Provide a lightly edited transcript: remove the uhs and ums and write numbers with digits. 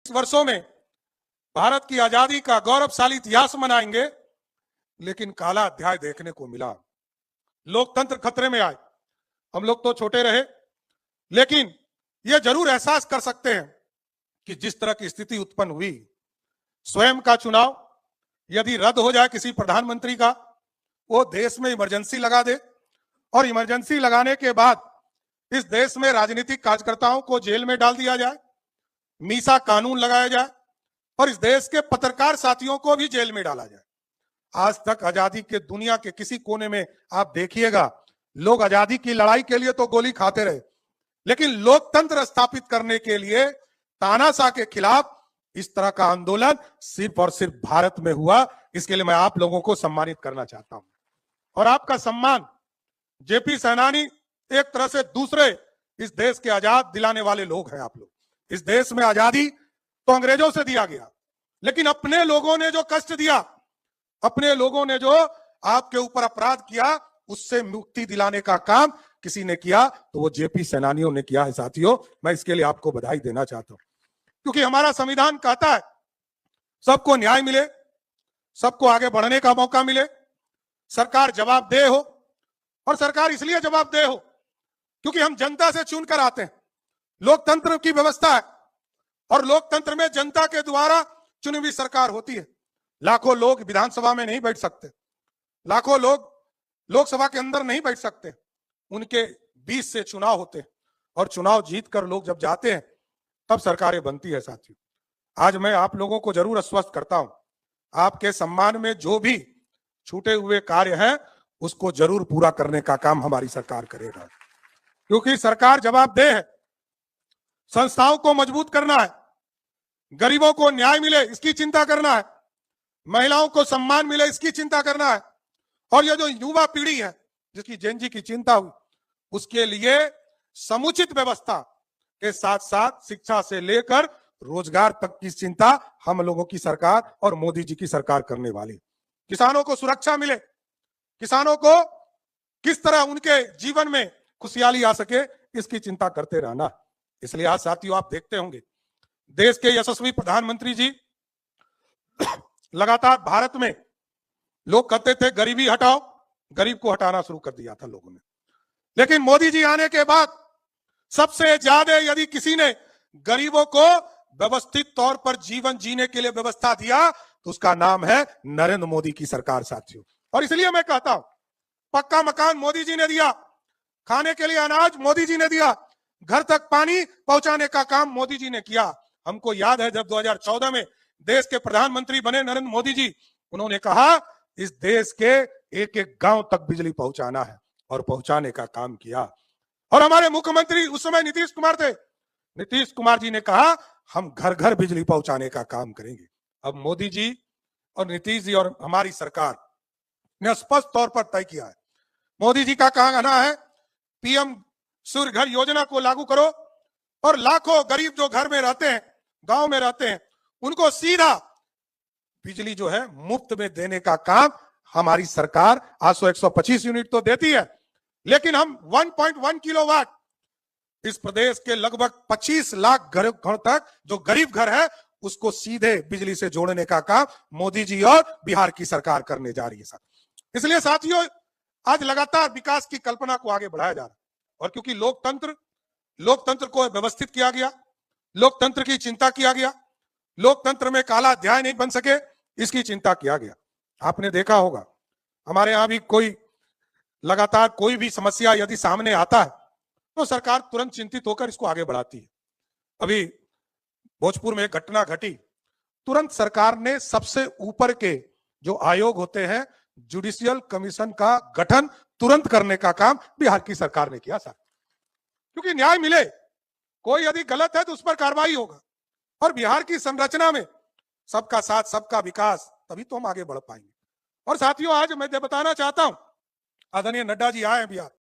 वर्षों में भारत की आजादी का गौरवशाली इतिहास मनाएंगे, लेकिन काला अध्याय देखने को मिला। लोकतंत्र खतरे में आए। हम लोग तो छोटे रहे, लेकिन यह जरूर एहसास कर सकते हैं कि जिस तरह की स्थिति उत्पन्न हुई, स्वयं का चुनाव यदि रद्द हो जाए किसी प्रधानमंत्री का, वो देश में इमरजेंसी लगा दे और इमरजेंसी लगाने के बाद इस देश में राजनीतिक कार्यकर्ताओं को जेल में डाल दिया जाए, मीसा कानून लगाया जाए और इस देश के पत्रकार साथियों को भी जेल में डाला जाए। आज तक आजादी के दुनिया के किसी कोने में आप देखिएगा, लोग आजादी की लड़ाई के लिए तो गोली खाते रहे, लेकिन लोकतंत्र स्थापित करने के लिए तानाशाह के खिलाफ इस तरह का आंदोलन सिर्फ और सिर्फ भारत में हुआ। इसके लिए मैं आप लोगों को सम्मानित करना चाहता हूं। और आपका सम्मान, जेपी सेनानी एक तरह से दूसरे इस देश के आजाद दिलाने वाले लोग हैं। आप लोग, इस देश में आजादी तो अंग्रेजों से दिया गया, लेकिन अपने लोगों ने जो कष्ट दिया, अपने लोगों ने जो आपके ऊपर अपराध किया, उससे मुक्ति दिलाने का काम किसी ने किया तो वो जेपी सेनानियों ने किया है। साथियों, मैं इसके लिए आपको बधाई देना चाहता हूं, क्योंकि हमारा संविधान कहता है सबको न्याय मिले, सबको आगे बढ़ने का मौका मिले, सरकार जवाबदेह हो। और सरकार इसलिए जवाबदेह हो क्योंकि हम जनता से चुनकर आते हैं। लोकतंत्र की व्यवस्था है और लोकतंत्र में जनता के द्वारा चुनी हुई सरकार होती है। लाखों लोग विधानसभा में नहीं बैठ सकते, लाखों लोग लोकसभा के अंदर नहीं बैठ सकते, उनके बीच से चुनाव होते हैं और चुनाव जीतकर लोग जब जाते हैं तब सरकारें बनती है। साथियों, आज मैं आप लोगों को जरूर आश्वस्त करता हूं, आपके सम्मान में जो भी छूटे हुए कार्य हैं उसको जरूर पूरा करने का काम हमारी सरकार करेगा, क्योंकि सरकार जवाबदेह है। संस्थाओं को मजबूत करना है, गरीबों को न्याय मिले इसकी चिंता करना है, महिलाओं को सम्मान मिले इसकी चिंता करना है, और ये जो युवा पीढ़ी है जिसकी जेनजी की चिंता हुई, उसके लिए समुचित व्यवस्था के साथ साथ शिक्षा से लेकर रोजगार तक की चिंता हम लोगों की सरकार और मोदी जी की सरकार करने वाली। किसानों को सुरक्षा मिले, किसानों को किस तरह उनके जीवन में खुशहाली आ सके, इसकी चिंता करते रहना। इसलिए आज साथियों, आप देखते होंगे देश के यशस्वी प्रधानमंत्री जी लगातार भारत में, लोग कहते थे गरीबी हटाओ, गरीब को हटाना शुरू कर दिया था लोगों ने, लेकिन मोदी जी आने के बाद सबसे ज्यादा यदि किसी ने गरीबों को व्यवस्थित तौर पर जीवन जीने के लिए व्यवस्था दिया तो उसका नाम है नरेंद्र मोदी की सरकार। साथियों, और इसलिए मैं कहता हूं, पक्का मकान मोदी जी ने दिया, खाने के लिए अनाज मोदी जी ने दिया, घर तक पानी पहुंचाने का काम मोदी जी ने किया। हमको याद है जब 2014 में देश के प्रधानमंत्री बने नरेंद्र मोदी जी, उन्होंने कहा इस देश के एक एक गांव तक बिजली पहुंचाना है और पहुंचाने का काम किया। और हमारे मुख्यमंत्री उस समय नीतीश कुमार थे, नीतीश कुमार जी ने कहा हम घर घर बिजली पहुंचाने का काम करेंगे। अब मोदी जी और नीतीश जी और हमारी सरकार ने स्पष्ट तौर पर तय किया है, मोदी जी का कहना है पीएम सूर्य घर योजना को लागू करो और लाखों गरीब जो घर में रहते हैं, गांव में रहते हैं, उनको सीधा बिजली जो है मुफ्त में देने का काम हमारी सरकार आज 125 यूनिट तो देती है, लेकिन हम 1.1 किलोवाट इस प्रदेश के लगभग 25 लाख घर तक जो गरीब घर है उसको सीधे बिजली से जोड़ने का काम मोदी जी और बिहार की सरकार करने जा रही है। इसलिए साथियों, आज लगातार विकास की कल्पना को आगे बढ़ाया जा रहा है, और क्योंकि लोकतंत्र को व्यवस्थित किया गया, लोकतंत्र की चिंता किया गया, लोकतंत्र में काला अध्याय नहीं बन सके इसकी चिंता किया गया। आपने देखा होगा हमारे यहां भी कोई लगातार कोई भी समस्या यदि सामने आता है तो सरकार तुरंत चिंतित होकर इसको आगे बढ़ाती है। अभी भोजपुर में एक घटना घटी, तुरंत सरकार ने सबसे ऊपर के जो आयोग होते हैं, जुडिशियल कमीशन का गठन तुरंत करने का काम बिहार की सरकार ने किया सर, क्योंकि न्याय मिले। कोई यदि गलत है तो उस पर कार्रवाई होगा, और बिहार की संरचना में सबका साथ सबका विकास, तभी तो हम आगे बढ़ पाएंगे। और साथियों, आज मैं बताना चाहता हूं, आदरणीय नड्डा जी आए हैं बिहार,